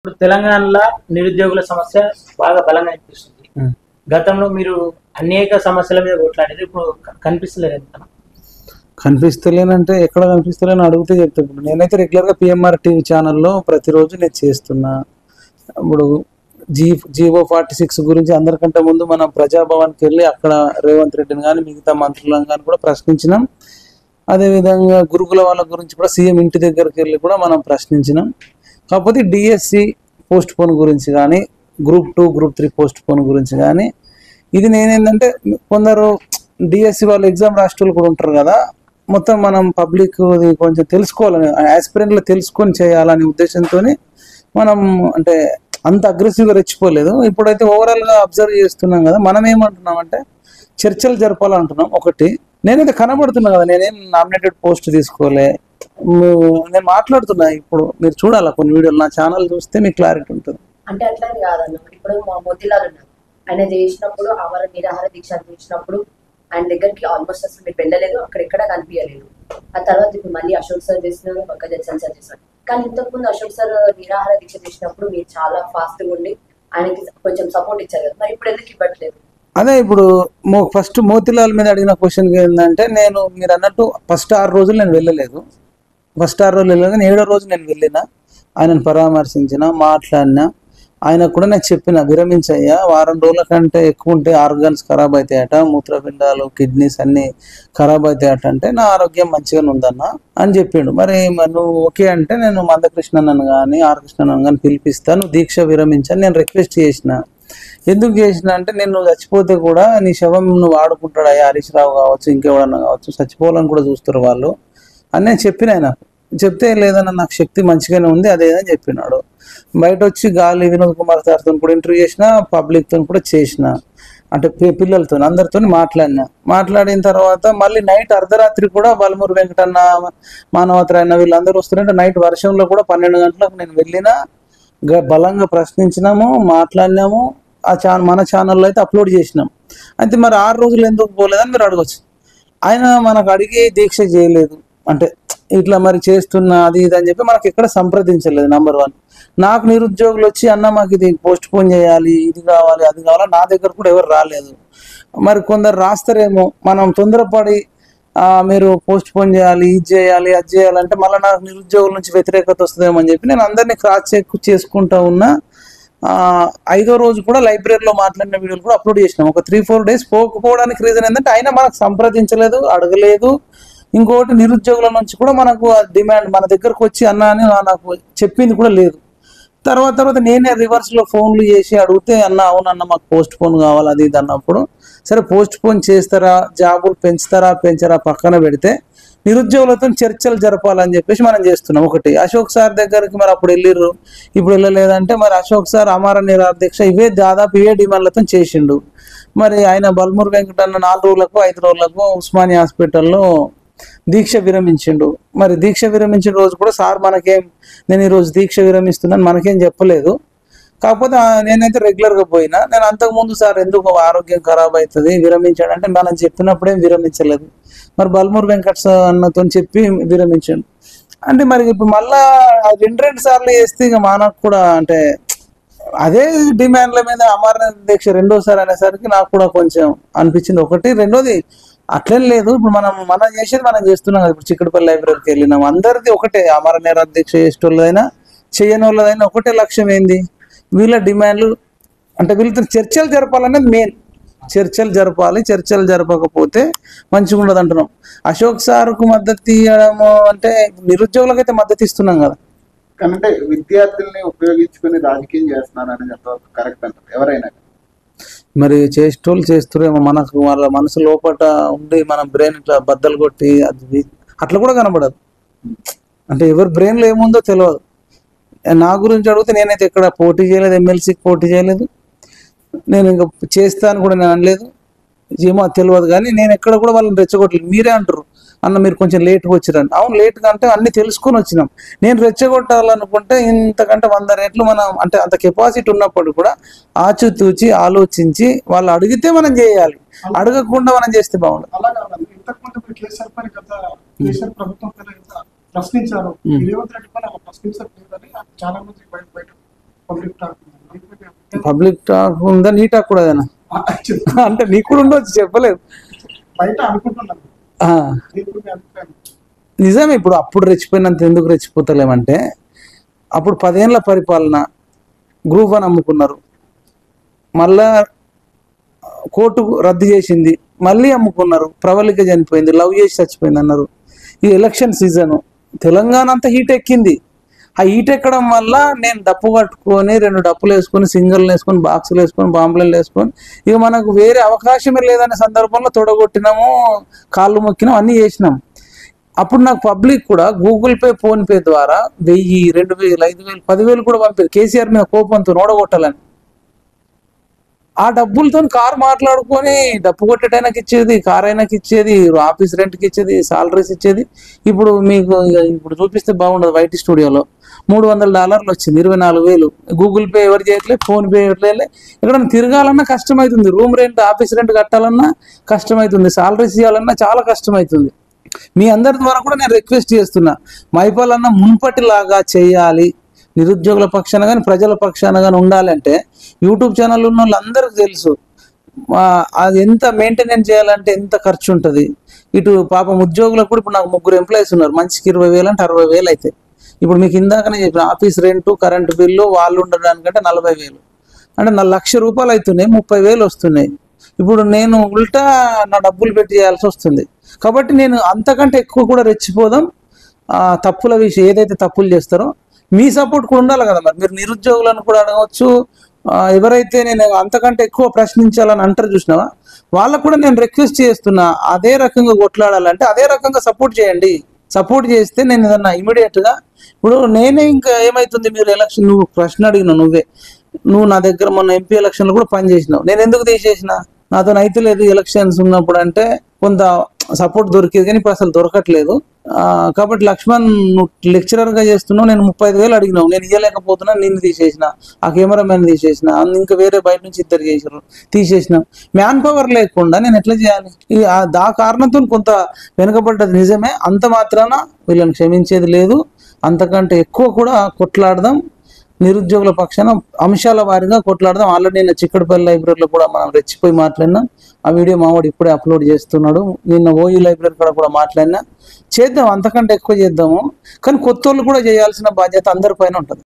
ఇప్పుడు తెలంగాణలో నిరుద్యోగుల సమస్య బాగా బలంగా అనిపిస్తుంది. గతంలో మీరు అనేక సమస్యల మీద కొట్లాడేది, ఇప్పుడు కనిపిస్తలేదు ఎంత? కనిపిస్తలేనంటే ఎక్కడ కనిపిస్తలేని అడిగితే చెప్తాను. నేనైతే రెగ్యులర్గా పిఎంఆర్ టీవీ ఛానల్లో ప్రతిరోజు నేను చేస్తున్నా. ఇప్పుడు జీవో 46 గురించి అందరికంటే ముందు మనం ప్రజాభవన్కి వెళ్ళి అక్కడ రేవంత్ రెడ్డిని కానీ మిగతా మంత్రులను కానీ కూడా ప్రశ్నించినాం. అదేవిధంగా గురుకుల వాళ్ళ గురించి కూడా సీఎం ఇంటి దగ్గరికి వెళ్ళి కూడా మనం ప్రశ్నించినాం. కాకపోతే డిఎస్సి పోస్ట్ పోన్ గురించి కానీ, గ్రూప్ 2 గ్రూప్ 3 పోస్ట్ పోన్ గురించి కానీ, ఇది నేనేంటంటే కొందరు డిఎస్సి వాళ్ళు ఎగ్జామ్ రాష్ట్రాలు కూడా ఉంటారు కదా, మొత్తం మనం పబ్లిక్ కొంచెం తెలుసుకోవాలని, ఆస్పిరెంట్లు తెలుసుకొని చేయాలనే ఉద్దేశంతో మనం అంటే అంత అగ్రెసివ్గా రెచ్చిపోలేదు. ఇప్పుడైతే ఓవరాల్గా అబ్జర్వ్ చేస్తున్నాం కదా, మనం ఏమంటున్నాం అంటే చర్చలు జరపాలంటున్నాం. ఒకటి, నేనైతే కనబడుతున్నా కదా, నేనేం నామినేటెడ్ పోస్ట్ తీసుకోలే, నేను మాట్లాడుతున్నా. ఇప్పుడు మీరు చూడాలా కొన్ని వీడియోలు, నా ఛానల్ చూస్తే మీకు క్లారిటీ ఉంటుంది. అంటే అట్లా కాదన్న, ఇప్పుడు మా మోతీలాల్ ఉన్నారు, ఆయన చేసినప్పుడు ఆమరణ నిరాహార దీక్ష చేసినప్పుడు ఆయన దగ్గరికి ఆల్మోస్ట్ అసలు మీరు వెళ్ళలేదు, అక్కడ ఎక్కడ కనిపించలేదు. ఆ తర్వాత ఇప్పుడు మళ్ళీ అశోక్ సార్ చేస్తున్నారు, పక్క జడ్సన్ సార్ చేస్తున్నారు. కానీ ఇంతకుముందు అశోక్ సార్ నిరాహార దీక్ష చేసినప్పుడు మీరు చాలా ఫాస్ట్ గా ఉండి ఆయనకి కొంచెం సపోర్ట్ ఇచ్చారు కదా, మరి ఇప్పుడు ఎందుకు ఇవ్వట్లేదు? అదే ఇప్పుడు ఫస్ట్ మోతీలాల్ మీద అడిగిన క్వశ్చన్ ఏంటంటే, నేను మీరు అన్నట్టు ఫస్ట్ 6 రోజులు నేను వెళ్ళలేదు. ఫస్ట్ 6 రోజులు వెళ్ళలేదు, కానీ 7వ రోజు నేను వెళ్ళిన, ఆయనను పరామర్శించిన, మాట్లాడినా. ఆయనకు కూడా నేను చెప్పిన, విరమించయ్యా, వారం రోజుల కంటే ఎక్కువ ఉంటే ఆర్గాన్స్ ఖరాబ్ అవుతాయట, మూత్రపిండాలు కిడ్నీస్ అన్నీ ఖరాబ్ అవుతాయట, అంటే నా ఆరోగ్యం మంచిగానే ఉందన్న అని చెప్పిండు. మరి నువ్వు ఓకే అంటే నేను మందకృష్ణను కానీ ఆర్ కృష్ణను కానీ పిలిపిస్తాను, దీక్ష విరమించని నేను రిక్వెస్ట్ చేసిన. ఎందుకు చేసిన అంటే, నేను నువ్వు చచ్చిపోతే కూడా నీ శవం నువ్వు ఆడుకుంటాడయ్యా, హరీష్ రావు కావచ్చు, ఇంకెవడన్నా కావచ్చు, చచ్చిపోవాలని కూడా చూస్తారు వాళ్ళు అని నేను చెప్పిన. ఆయన చెప్తే, లేదన్నా నాకు శక్తి మంచిగానే ఉంది అదేదని చెప్పినాడు. బయట వచ్చి గాలి వినోద్ కుమార్ సార్తో కూడా ఇంటర్వ్యూ చేసిన, పబ్లిక్తో కూడా చేసిన, అంటే పిల్లలతో అందరితో మాట్లాడిన తర్వాత మళ్ళీ నైట్ అర్ధరాత్రి కూడా బలమూరు వెంకటన్న, మానవతరాయణ వీళ్ళందరూ వస్తుంటే నైట్ వర్షంలో కూడా 12 గంటలకు నేను వెళ్ళినా, బలంగా ప్రశ్నించినాము, మాట్లాడినాము. మన ఛానల్లో అయితే అప్లోడ్ చేసినాం. అయితే మరి 6 రోజులు ఎందుకు పోలేదని మీరు అడగచ్చు. ఆయన మనకు అడిగి దీక్ష చేయలేదు, అంటే ఇట్లా మరి చేస్తున్నా అది ఇది అని చెప్పి మనకి ఎక్కడ సంప్రదించలేదు. నెంబర్ 1. నాకు నిరుద్యోగులు వచ్చి, అన్న మాకు ఇది పోస్ట్ పోన్ చేయాలి, ఇది కావాలి అది కావాలా, నా దగ్గర కూడా ఎవరు రాలేదు. మరి కొందరు రాస్తారేమో, మనం తొందరపడి మీరు పోస్ట్ పోన్ చేయాలి, ఇది చేయాలి అది చేయాలంటే మళ్ళీ నాకు నిరుద్యోగుల నుంచి వ్యతిరేకత వస్తుందేమో అని చెప్పి నేను అందరినీ క్రాస్ చెక్ చేసుకుంటా ఉన్నా. 5వ రోజు కూడా లైబ్రరీలో మాట్లాడిన వీడియోలు కూడా అప్లోడ్ చేసినాం. ఒక 3-4 డేస్ పోకపోవడానికి రీజన్ ఏంటంటే ఆయన మనకు సంప్రదించలేదు, అడగలేదు. ఇంకోటి, నిరుద్యోగుల నుంచి కూడా మనకు డిమాండ్ మన దగ్గరకు వచ్చి అన్న అని నాకు చెప్పింది కూడా లేదు. తర్వాత నేనే రివర్స్లో ఫోన్లు చేసి అడిగితే, అన్న అవునన్న మాకు పోస్ట్ పోన్ కావాలి అది ఇది అన్నప్పుడు, సరే పోస్ట్ పోన్ చేస్తారా, జాబులు పెంచరా పక్కన పెడితే నిరుద్యోగులతో చర్చలు జరపాలని చెప్పేసి మనం చేస్తున్నాం. ఒకటి, అశోక్ సార్ దగ్గరికి మరి అప్పుడు వెళ్ళిర్రు, ఇప్పుడు వెళ్ళలేదంటే మరి అశోక్ సార్ అమర నిరాహార దీక్ష దాదాపు ఇవే డిమాండ్లతో చేసిండు. మరి ఆయన బల్మూరు వెంకటన్న 4 రోజులకు 5 రోజులకు ఉస్మానియా హాస్పిటల్లో దీక్ష విరమించిండు. మరి దీక్ష విరమించిన రోజు కూడా సార్ మనకేం, నేను ఈరోజు దీక్ష విరమిస్తున్నాను మనకేం చెప్పలేదు. కాకపోతే నేనైతే రెగ్యులర్గా పోయినా. నేను అంతకుముందు సార్ ఎందుకు ఆరోగ్యం ఖరాబ్ అవుతుంది విరమించాడంటే, మనం చెప్పినప్పుడేం విరమించలేదు. మరి బల్మూరు వెంకట అన్నతో చెప్పి విరమించాడు అంటే, మరి ఇప్పుడు మళ్ళా 2 సార్లు చేస్తే ఇక మనకు కూడా అంటే అదే డిమాండ్ల మీద అమరనాథ్ దీక్ష 2వసారి అనేసరికి నాకు కూడా కొంచెం అనిపించింది. ఒకటి, రెండోది అట్లేం లేదు, ఇప్పుడు మనం చేసేది మనం చేస్తున్నాం కదా. ఇప్పుడు చిక్కడపల్లి లైబ్రరీకి వెళ్ళినాం, అందరిది ఒకటే, అమర నిరాహార దీక్ష చేసేటోళ్ళదైనా చేయని వాళ్ళదైనా ఒకటే లక్ష్యం. ఏంది వీళ్ళ డిమాండ్లు అంటే, వీళ్ళతో చర్చలు జరపాలనేది మెయిన్. చర్చలు జరపాలి, చర్చలు జరపకపోతే మంచిగా ఉండదు అంటున్నాం. అశోక్ సార్కు మద్దతు ఇవ్వడము అంటే నిరుద్యోగులకైతే మద్దతు ఇస్తున్నాం కదా. అంటే విద్యార్థుల్ని ఉపయోగించుకుని రాజకీయం చేస్తున్నారు అనేది ఎంతవరకు కరెక్ట్ అంటారు ఎవరైనా? మరి చేసేటోళ్ళు చేస్తురేమో, మనకు వాళ్ళ మనసు లోపల ఉండి మన బ్రెయిన్ ఇట్లా బద్దలు కొట్టి అది అట్లా కూడా కనబడదు. అంటే ఎవరి బ్రెయిన్లో ఏముందో తెలియదు. నా గురించి అడిగితే నేనైతే ఎక్కడ పోటీ చేయలేదు, ఎమ్మెల్సీకి పోటీ చేయలేదు, నేను ఇంకా చేస్తాను కూడా నేను అనలేదు. ఏమో తెలియదు, కానీ నేను ఎక్కడ కూడా వాళ్ళని రెచ్చగొట్టలేదు. మీరే అంటారు, అన్న మీరు కొంచెం లేట్గా వచ్చిరండి. అవును, లేట్గా అంటే అన్ని తెలుసుకొని వచ్చినాం. నేను రెచ్చగొట్టాలనుకుంటే ఇంతకంటే 100 రెట్లు మనం అంటే అంత కెపాసిటీ ఉన్నప్పుడు కూడా ఆచితూచి ఆలోచించి వాళ్ళు అడిగితే మనం చేయాలి, అడగకుండా మనం చేస్తే బాగుండదు. ప్రశ్నించారు రేవంత్ రెడ్డి పైన ప్రశ్నించారు చాలా మంది బయట పబ్లిక్ టాక్ ఉందా, నీ టాక్ కూడా అదేనా? అంటే నీకు కూడా ఉండొచ్చు, చెప్పలేదు. ఆ, నిజమే. ఇప్పుడు అప్పుడు రెచ్చిపోయినంత ఎందుకు రెచ్చిపోతలేమంటే, అప్పుడు 10 ఏళ్ల పరిపాలన, గ్రూప్ 1 అమ్ముకున్నారు, మళ్ళా కోర్టు రద్దు చేసింది, మళ్ళీ అమ్ముకున్నారు, ప్రవళిక చనిపోయింది, లవ్ చేసి చచ్చిపోయింది అన్నారు. ఈ ఎలక్షన్ సీజను తెలంగాణ అంతా హీట్ ఎక్కింది. ఆ హీట్ ఎక్కడం వల్ల నేను డప్పు కట్టుకొని 2 డప్పులు వేసుకొని, సింగల్ వేసుకొని, బాక్సులు వేసుకొని, బాంబులను వేసుకొని, ఇక మనకు వేరే అవకాశమే లేదనే సందర్భంలో తొడగొట్టినాము, కాళ్ళు మొక్కినాం, అన్నీ చేసినాం. అప్పుడు నాకు పబ్లిక్ కూడా గూగుల్ పే, ఫోన్ పే ద్వారా 1000, 2000, 5000, 10,000 కూడా పంపారు కేసీఆర్ మీద కోపంతో ఓడగొట్టాలని. ఆ డబ్బులతో కారు మాట్లాడుకొని డప్పు కొట్టేటైనాకి ఇచ్చేది, కార్ అయినాకి ఇచ్చేది, ఆఫీస్ రెంట్కి ఇచ్చేది, సాలరీస్ ఇచ్చేది. ఇప్పుడు మీకు ఇప్పుడు చూపిస్తే బాగుండదు, వైట్ స్టూడియోలో $300 వచ్చింది, 24,000. గూగుల్ పే ఎవరు చేయట్లేదు, ఫోన్ పే ఎవరు. ఇక్కడ తిరగాలన్నా కష్టమవుతుంది, రూమ్ రెంట్, ఆఫీస్ రెంట్ కట్టాలన్నా కష్టమవుతుంది, సాలరీస్ ఇవ్వాలన్నా చాలా కష్టమవుతుంది. మీ అందరి ద్వారా కూడా నేను రిక్వెస్ట్ చేస్తున్నా, మైపాల్ అన్న మున్పటిలాగా చేయాలి, నిరుద్యోగుల పక్షాన కానీ ప్రజల పక్షాన కానీ ఉండాలంటే యూట్యూబ్ ఛానల్ ఉన్న వాళ్ళందరికీ తెలుసు అది ఎంత మెయింటెనెన్స్ చేయాలంటే ఎంత ఖర్చు ఉంటుంది. ఇటు పాపం ఉద్యోగులకు కూడా ఇప్పుడు నాకు 3 ఎంప్లాయీస్ ఉన్నారు, మనిషికి 20,000 అంటే 60,000 అవుతాయి. ఇప్పుడు మీకు ఇందాకనే చెప్పిన ఆఫీస్ రెంటు, కరెంటు బిల్లు, వాళ్ళు ఉండడానికంటే 40,000 అంటే 1,00,000 రూపాయలు అవుతున్నాయి, 30,000 వస్తున్నాయి. ఇప్పుడు నేను ఉల్టా నా డబ్బులు పెట్టి చేయాల్సి వస్తుంది. కాబట్టి నేను అంతకంటే ఎక్కువ కూడా రెచ్చిపోదాం. తప్పుల విషయం ఏదైతే తప్పులు చేస్తారో మీ సపోర్ట్ కూడా ఉండాలి కదా. మరి మీరు నిరుద్యోగులను కూడా అడగవచ్చు, ఎవరైతే నేను అంతకంటే ఎక్కువ ప్రశ్నించాలని అంటారు చూసినావా, వాళ్ళకు కూడా నేను రిక్వెస్ట్ చేస్తున్నా, అదే రకంగా కొట్లాడాలంటే అదే రకంగా సపోర్ట్ చేయండి. సపోర్ట్ చేస్తే నేను ఏదన్నా ఇమీడియట్గా, ఇప్పుడు నేనే ఇంకా ఏమవుతుంది, మీరు ఎలక్షన్ నువ్వు ప్రశ్న అడిగినావు, నువ్వు నా దగ్గర మొన్న ఎంపీ ఎలక్షన్లో కూడా పని చేసినావు, నేను ఎందుకు తీసేసిన, నాతో అయితే లేదు ఎలక్షన్స్ ఉన్నప్పుడు అంటే కొంత సపోర్ట్ దొరికేది, కానీ ఇప్పుడు అసలు దొరకట్లేదు. కాబట్టి లక్ష్మణ్ నువ్వు లెక్చరర్గా చేస్తున్నావు, నేను 35,000 అడిగినావు, నేను ఇవ్వలేకపోతున్నా, నిన్ను తీసేసిన, ఆ కెమెరామెన్ తీసేసిన, ఇంకా వేరే బయట నుంచి 2 చేసారు, తీసేసిన. మ్యాన్ పవర్ లేకుండా నేను ఎట్లా చేయాలి? ఆ కారణంతో కొంత వెనుకబడ్డది నిజమే, అంత మాత్రాన వీళ్ళని క్షమించేది లేదు. అంతకంటే ఎక్కువ కూడా కొట్లాడదాం, నిరుద్యోగుల పక్షాన అంశాల వారీగా కొట్లాడదాం. ఆల్రెడీ నిన్న చిక్కడపల్లి లైబ్రరీలో కూడా మనం రెచ్చిపోయి మాట్లాడినాం, ఆ వీడియో మావాడు ఇప్పుడే అప్లోడ్ చేస్తున్నాడు. నిన్న ఓయూ లైబ్రరీ కూడా మాట్లాడినా. చేద్దాం, అంతకంటే ఎక్కువ చేద్దాము, కానీ కొత్త వాళ్ళు కూడా చేయాల్సిన బాధ్యత అందరిపైన ఉంటుంది.